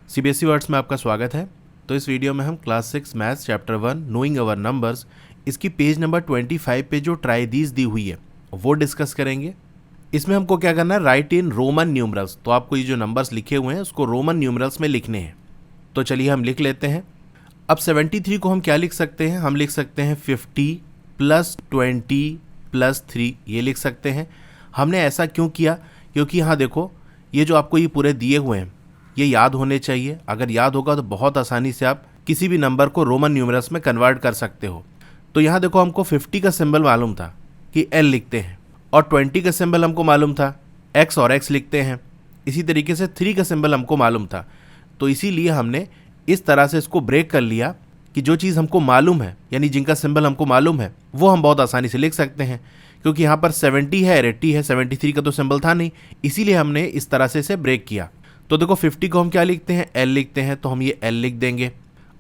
CBSE words में आपका स्वागत है। तो इस वीडियो में हम क्लास 6 मैथ्स चैप्टर 1 नोइंग अवर नंबर्स इसकी पेज नंबर 25 पे जो ट्राई दीज दी हुई है वो डिस्कस करेंगे। इसमें हमको क्या करना है, राइट इन रोमन न्यूमरल्स। तो आपको ये जो नंबर्स लिखे हुए हैं उसको रोमन न्यूमरल्स में लिखने हैं। तो चलिए हम लिख लेते हैं। अब 73 को हम क्या लिख सकते हैं, हम लिख सकते हैं 50 + 20 + 3 ये लिख सकते हैं। हमने ऐसा क्यों किया, क्योंकि यहाँ देखो ये जो आपको ये पूरे दिए हुए हैं ये याद होने चाहिए। अगर याद होगा तो बहुत आसानी से आप किसी भी नंबर को रोमन न्यूमरल्स में कन्वर्ट कर सकते हो। तो यहाँ देखो हमको 50 का सिंबल मालूम था कि L लिखते हैं, और 20 का सिंबल हमको मालूम था X और X लिखते हैं। इसी तरीके से 3 का सिंबल हमको मालूम था। तो इसीलिए हमने इस तरह से इसको ब्रेक कर लिया कि जो चीज़ हमको मालूम है यानी जिनका सिंबल हमको मालूम है वो हम बहुत आसानी से लिख सकते हैं। क्योंकि यहाँ पर 70 है, 80 है, 73 का तो सिंबल था नहीं, इसीलिए हमने इस तरह से इसे ब्रेक किया। तो देखो 50 को हम क्या लिखते हैं, L लिखते हैं, तो हम ये L लिख देंगे।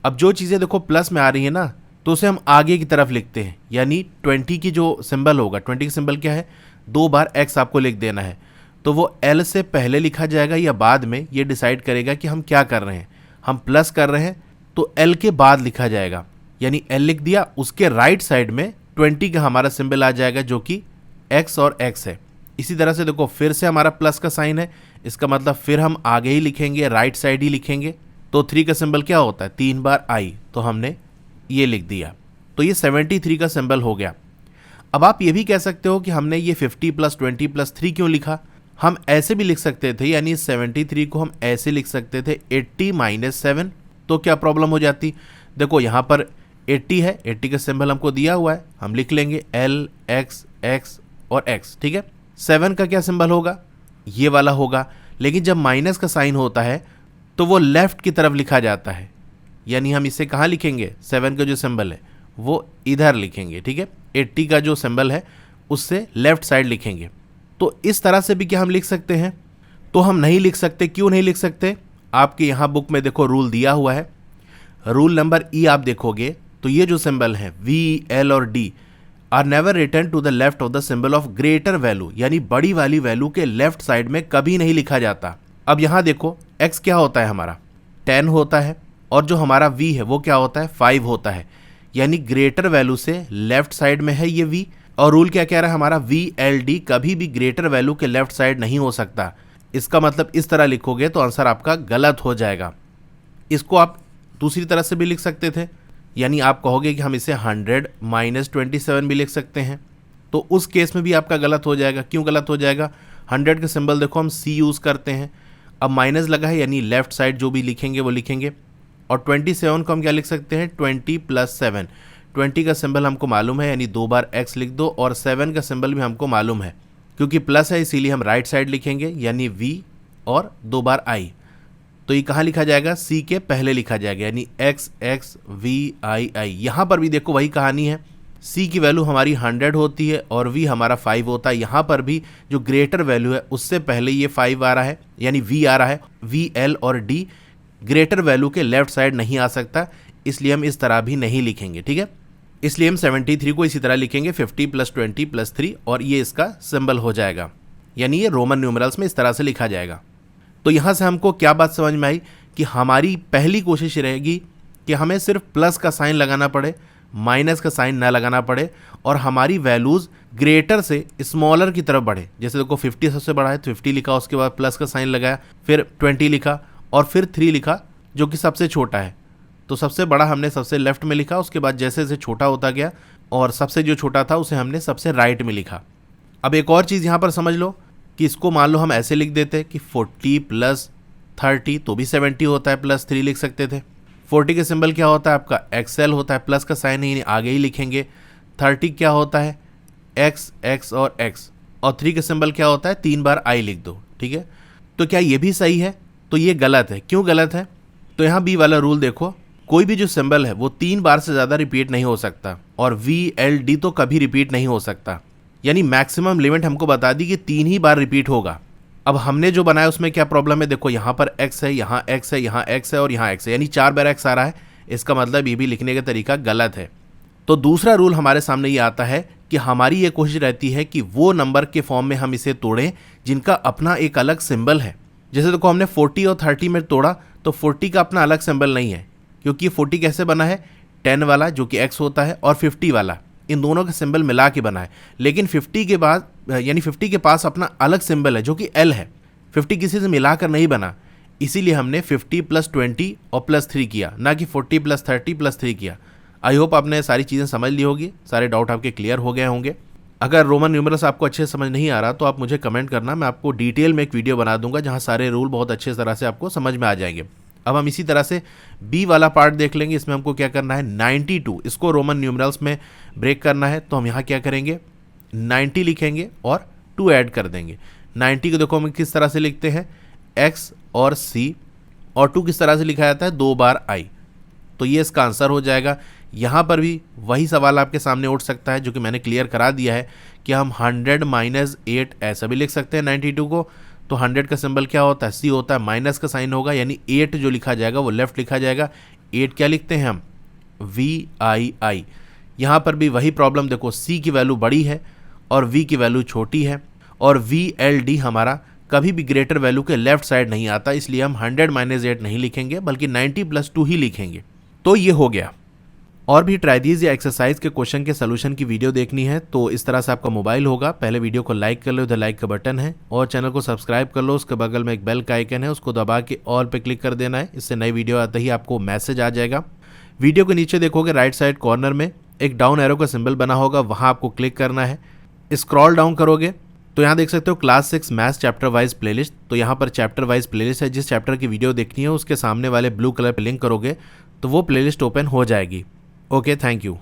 अब जो चीज़ें देखो प्लस में आ रही है ना, तो उसे हम आगे की तरफ लिखते हैं। यानी 20 की जो सिंबल होगा, 20 का सिंबल क्या है, 2 बार X आपको लिख देना है। तो वो L से पहले लिखा जाएगा या बाद में, ये डिसाइड करेगा कि हम क्या कर रहे हैं। हम प्लस कर रहे हैं तो L के बाद लिखा जाएगा। यानी L लिख दिया, उसके राइट साइड में 20 का हमारा सिंबल आ जाएगा जो कि X और X है। इसी तरह से देखो फिर से हमारा प्लस का साइन है, इसका मतलब फिर हम आगे ही लिखेंगे, राइट साइड ही लिखेंगे। तो 3 का सिंबल क्या होता है, 3 बार I, तो हमने ये लिख दिया। तो ये 73 का सिंबल हो गया। अब आप ये भी कह सकते हो कि हमने ये 50 + 20 + 3 क्यों लिखा। हम ऐसे भी लिख सकते थे, यानी 73 को हम ऐसे लिख सकते थे 80 - 7। तो क्या प्रॉब्लम हो जाती, देखो यहाँ पर 80 है, 80 का सिंबल हमको दिया हुआ है, हम लिख लेंगे L X X और X, ठीक है। 7 का क्या सिंबल होगा, ये वाला होगा। लेकिन जब माइनस का साइन होता है तो वो लेफ्ट की तरफ लिखा जाता है, यानी हम इसे कहाँ लिखेंगे, 7 का जो सिंबल है वो इधर लिखेंगे, ठीक है। 80 का जो सिंबल है उससे लेफ्ट साइड लिखेंगे। तो इस तरह से भी क्या हम लिख सकते हैं, तो हम नहीं लिख सकते। क्यों नहीं लिख सकते, आपके यहाँ बुक में देखो रूल दिया हुआ है। रूल नंबर E आप देखोगे तो ये जो सिंबल है V, L और D are never return to the left of the symbol of greater value, यानी बड़ी वाली वैल्यू के लेफ्ट साइड में कभी नहीं लिखा जाता। अब यहाँ देखो X क्या होता है, हमारा 10 होता है, और जो हमारा V है वो क्या होता है, 5 होता है। यानी ग्रेटर वैल्यू से लेफ्ट साइड में है ये V, और रूल क्या कह रहा है हमारा, V L D कभी भी ग्रेटर वैल्यू के लेफ्ट साइड नहीं हो सकता। इसका मतलब इस तरह लिखोगे तो आंसर आपका गलत हो जाएगा। इसको आप दूसरी तरह से भी लिख सकते थे, यानी आप कहोगे कि हम इसे 100 - 27 भी लिख सकते हैं। तो उस केस में भी आपका गलत हो जाएगा। क्यों गलत हो जाएगा, 100 का सिंबल देखो हम C यूज़ करते हैं, अब माइनस लगा है यानी लेफ्ट साइड जो भी लिखेंगे वो लिखेंगे। और 27 को हम क्या लिख सकते हैं, 20 + 7। 20 का सिंबल हमको मालूम है, यानी 2 बार X लिख दो, और 7 का सिंबल भी हमको मालूम है। क्योंकि प्लस है इसीलिए हम राइट साइड लिखेंगे, यानी V और 2 बार I। तो ये कहाँ लिखा जाएगा, C के पहले लिखा जाएगा, यानी X X V I I। यहाँ पर भी देखो वही कहानी है, C की वैल्यू हमारी 100 होती है और V हमारा 5 होता है। यहाँ पर भी जो ग्रेटर वैल्यू है उससे पहले ये 5 आ रहा है, यानी V आ रहा है। V L और D ग्रेटर वैल्यू के लेफ्ट साइड नहीं आ सकता, इसलिए हम इस तरह भी नहीं लिखेंगे, ठीक है। इसलिए हम 73 को इसी तरह लिखेंगे 50 + 20 + 3, और ये इसका सिंबल हो जाएगा। यानी ये रोमन न्यूमरल्स में इस तरह से लिखा जाएगा। तो यहाँ से हमको क्या बात समझ में आई कि हमारी पहली कोशिश रहेगी कि हमें सिर्फ प्लस का साइन लगाना पड़े, माइनस का साइन ना लगाना पड़े, और हमारी वैल्यूज़ ग्रेटर से स्मॉलर की तरफ बढ़े। जैसे देखो 50 सबसे बड़ा है तो 50 लिखा, उसके बाद प्लस का साइन लगाया, फिर 20 लिखा, और फिर 3 लिखा जो कि सबसे छोटा है। तो सबसे बड़ा हमने सबसे लेफ्ट में लिखा, उसके बाद जैसे जैसे छोटा होता गया, और सबसे जो छोटा था उसे हमने सबसे राइट में लिखा। अब एक और चीज़ यहाँ पर समझ लो कि इसको मान लो हम ऐसे लिख देते कि 40 + 30 तो भी 70 होता है, +3 लिख सकते थे। 40 का सिंबल क्या होता है आपका, XL होता है, प्लस का साइन ही आगे ही लिखेंगे। 30 क्या होता है, X X और X, और 3 का सिंबल क्या होता है, 3 बार I लिख दो, ठीक है। तो क्या ये भी सही है, तो ये गलत है। क्यों गलत है, तो यहाँ B वाला रूल देखो, कोई भी जो सिंबल है वो 3 बार से ज़्यादा रिपीट नहीं हो सकता, और V L D तो कभी रिपीट नहीं हो सकता। यानी मैक्सिमम लिमिट हमको बता दी कि 3 ही बार रिपीट होगा। अब हमने जो बनाया उसमें क्या प्रॉब्लम है, देखो यहाँ पर X है, यहाँ X है, यहाँ X है और यहाँ X है, यानी 4 बार X आ रहा है। इसका मतलब ये भी लिखने का तरीका गलत है। तो दूसरा रूल हमारे सामने ये आता है कि हमारी ये कोशिश रहती है कि वो नंबर के फॉर्म में हम इसे तोड़ें जिनका अपना एक अलग सिंबल है। जैसे देखो हमने 40 और 30 में तोड़ा तो 40 का अपना अलग सिंबल नहीं है, क्योंकि ये 40 कैसे बना है, 10 वाला जो कि x होता है और 50 वाला, इन दोनों का सिंबल मिला के बना है। लेकिन 50 के बाद यानी 50 के पास अपना अलग सिंबल है जो कि l है, 50 किसी से मिलाकर नहीं बना, इसीलिए हमने 50 + 20 और +3 किया, ना कि 40 + 30 + 3 किया। आई होप आपने सारी चीज़ें समझ ली होगी, सारे डाउट आपके क्लियर हो गए होंगे। अगर रोमन न्यूमरल्स आपको अच्छे से समझ नहीं आ रहा तो आप मुझे कमेंट करना, मैं आपको डिटेल में एक वीडियो बना दूंगा जहां सारे रूल बहुत अच्छे तरह से आपको समझ में आ जाएंगे। अब हम इसी तरह से बी वाला पार्ट देख लेंगे। इसमें हमको क्या करना है, 92 इसको रोमन न्यूमरल्स में ब्रेक करना है। तो हम यहाँ क्या करेंगे, 90 लिखेंगे और 2 ऐड कर देंगे। 90 को देखो हम किस तरह से लिखते हैं, x और c, और 2 किस तरह से लिखा जाता है, 2 बार i। तो ये इसका आंसर हो जाएगा। यहाँ पर भी वही सवाल आपके सामने उठ सकता है जो कि मैंने क्लियर करा दिया है कि हम 100 - 8 ऐसा भी लिख सकते हैं 92 को। तो 100 का सिंबल क्या होता है, c होता है, माइनस का साइन होगा, यानी 8 जो लिखा जाएगा वो लेफ्ट लिखा जाएगा। 8 क्या लिखते हैं हम, VII। यहाँ पर भी वही प्रॉब्लम, देखो c की वैल्यू बड़ी है और v की वैल्यू छोटी है, और VLD हमारा कभी भी ग्रेटर वैल्यू के लेफ्ट साइड नहीं आता, इसलिए हम 100 - 8 नहीं लिखेंगे बल्कि 90 + 2 ही लिखेंगे। तो ये हो गया। और भी ट्राई दीज या एक्सरसाइज के क्वेश्चन के सोल्यूशन की वीडियो देखनी है तो इस तरह से आपका मोबाइल होगा, पहले वीडियो को लाइक कर लो, उधर लाइक का बटन है, और चैनल को सब्सक्राइब कर लो, उसके बगल में एक बेल का आइकन है, उसको दबा के ऑल पे क्लिक कर देना है। इससे नई वीडियो आते ही आपको मैसेज आ जाएगा। वीडियो के नीचे देखोगे राइट साइड कॉर्नर में एक डाउन एरो का सिंबल बना होगा, वहाँ आपको क्लिक करना है। स्क्रॉल डाउन करोगे तो यहाँ देख सकते हो class 6 maths chapter wise playlist. तो यहाँ पर चैप्टर वाइज प्लेलिस्ट है, जिस चैप्टर की वीडियो देखनी है उसके सामने वाले ब्लू कलर पर लिंक करोगे तो वो प्लेलिस्ट ओपन हो जाएगी। Okay, thank you.